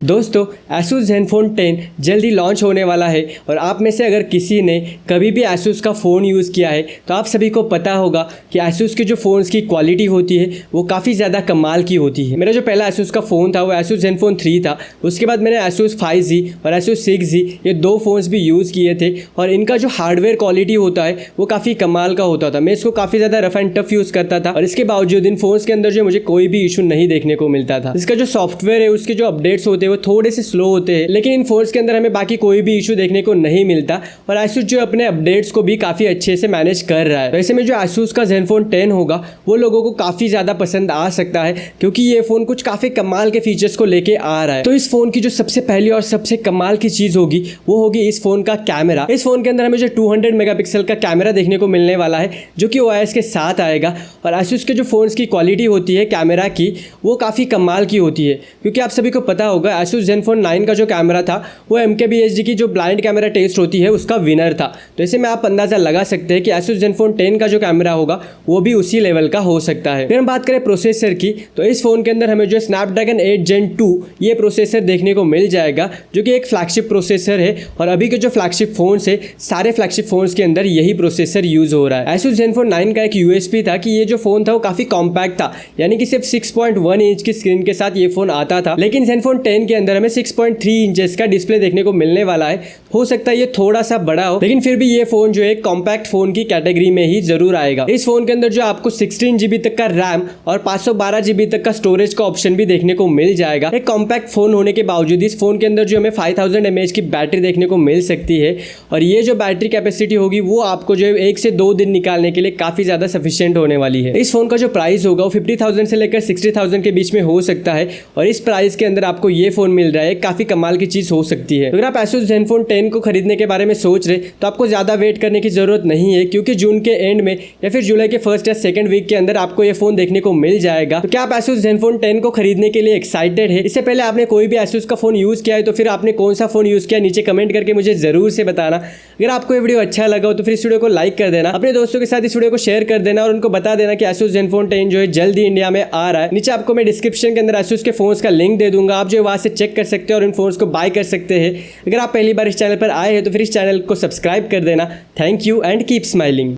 दोस्तों Asus Zenfone 10 जल्द ही launch होने वाला है और आप में से अगर किसी ने कभी भी Asus का फ़ोन यूज़ किया है तो आप सभी को पता होगा कि Asus के जो फ़ोन्स की क्वालिटी होती है वो काफ़ी ज़्यादा कमाल की होती है। मेरा जो पहला Asus का फ़ोन था वो Asus Zenfone 3 था। उसके बाद मैंने Asus 5G और Asus 6G ये दो फ़ोन्स भी यूज़ किए थे और इनका जो हार्डवेयर क्वालिटी होता है वो काफ़ी कमाल का होता था। मैं इसको काफ़ी ज़्यादा रफ एंड टफ यूज़ करता था और इसके बावजूद इन फ़ोन्स के अंदर जो मुझे कोई भी इशू नहीं देखने को मिलता था। इसका जो सॉफ्टवेयर है उसके जो अपडेट्स होते हैं वो थोड़े से स्लो होते हैं, लेकिन इन फोन्स के अंदर हमें बाकी कोई भी इशू देखने को नहीं मिलता और Asus जो अपने अपडेट्स को भी काफ़ी अच्छे से मैनेज कर रहा है। वैसे में जो Asus का Zenfone 10 होगा वो लोगों को काफ़ी ज़्यादा पसंद आ सकता है क्योंकि ये फ़ोन कुछ काफ़ी कमाल के फीचर्स को लेके आ रहा है। तो इस फ़ोन की जो सबसे पहली और सबसे कमाल की चीज़ होगी वो होगी इस फ़ोन का कैमरा। इस फ़ोन के अंदर हमें जो 200 मेगापिक्सल का कैमरा देखने को मिलने वाला है जो कि OIS के साथ आएगा और Asus के जो फ़ोन्स की क्वालिटी होती है कैमरा की वो काफ़ी कमाल की होती है क्योंकि आप सभी को पता होगा Asus Zenfone 9 का जो कैमरा था वो MKBHD की जो ब्लाइंड कैमरा टेस्ट होती है उसका विनर था। तो ऐसे में आप अंदाज़ा लगा सकते हैं कि Asus Zenfone 10 का जो कैमरा होगा वो भी उसी लेवल का हो सकता है। फिर हम बात करें प्रोसेसर की तो इस फ़ोन के अंदर हमें जो Snapdragon 8 Gen 2 ये प्रोसेसर देखने को मिल जाएगा जो कि एक फ्लैगशिप प्रोसेसर है और अभी के जो फ्लैगशिप फ़ोन्स है सारे फ्लैगशिप फ़ोन्स के अंदर यही प्रोसेसर यूज़ हो रहा है। Asus Zenfone 9 का एक USP था कि ये जो फ़ोन था वो काफ़ी कॉम्पैक्ट था, यानी कि सिर्फ 6.1 इंच की स्क्रीन के साथ ये फ़ोन आता था, लेकिन Zenfone 10 के अंदर हमें 6.3 इंचेस का डिस्प्ले देखने को मिलने वाला है। हो सकता है ये थोड़ा सा बड़ा हो, लेकिन फिर भी ये फ़ोन जो है कॉम्पैक्ट फ़ोन की कैटेगरी में ही ज़रूर आएगा। इस फ़ोन के अंदर जो आपको 16 GB तक का रैम और 512 GB तक का स्टोरेज का ऑप्शन भी देखने को मिल जाएगा। एक कॉम्पैक्ट फ़ोन होने के बावजूद इस फ़ोन के अंदर जो हमें 5000 mAh की बैटरी देखने को मिल सकती है और ये जो बैटरी कैपेसिटी होगी वो आपको जो है 1 से 2 दिन निकालने के लिए काफ़ी ज़्यादा सफिशिएंट होने वाली है। इस फ़ोन का जो प्राइस होगा वो 50,000 से लेकर 60,000 के बीच में हो सकता है और इस प्राइस के अंदर आपको ये फ़ोन मिल रहा है, काफ़ी कमाल की चीज़ हो सकती है। अगर आप Asus Zenfone 10 को खरीदने के बारे में सोच रहे तो आपको ज़्यादा वेट करने की ज़रूरत नहीं है क्योंकि जून के एंड में या फिर जुलाई के फर्स्ट या सेकंड वीक के अंदर आपको ये फ़ोन देखने को मिल जाएगा। तो क्या आप Asus Zenfone 10 को खरीदने के लिए एक्साइटेड है? इससे पहले आपने कोई भी Asus का फ़ोन यूज़ किया है तो फिर आपने कौन सा फ़ोन यूज़ किया नीचे कमेंट करके मुझे ज़रूर से बताना। अगर आपको ये वीडियो अच्छा लगा हो तो फिर इस वीडियो को लाइक कर देना, अपने दोस्तों के साथ इस वीडियो को शेयर कर देना और उनको बता देना कि Asus Zenfone 10 जो है जल्दी इंडिया में आ रहा है। नीचे आपको मैं डिस्क्रिप्शन के अंदर Asus के फ़ोन्स का लिंक दे दूंगा, आप जो वहाँ से चेक कर सकते हैं और इन फ़ोन्स को बाय कर सकते हैं। अगर आप पहली बार इस चैनल पर आए हैं तो फिर इस चैनल को सब्सक्राइब कर देना। Thank you and keep smiling.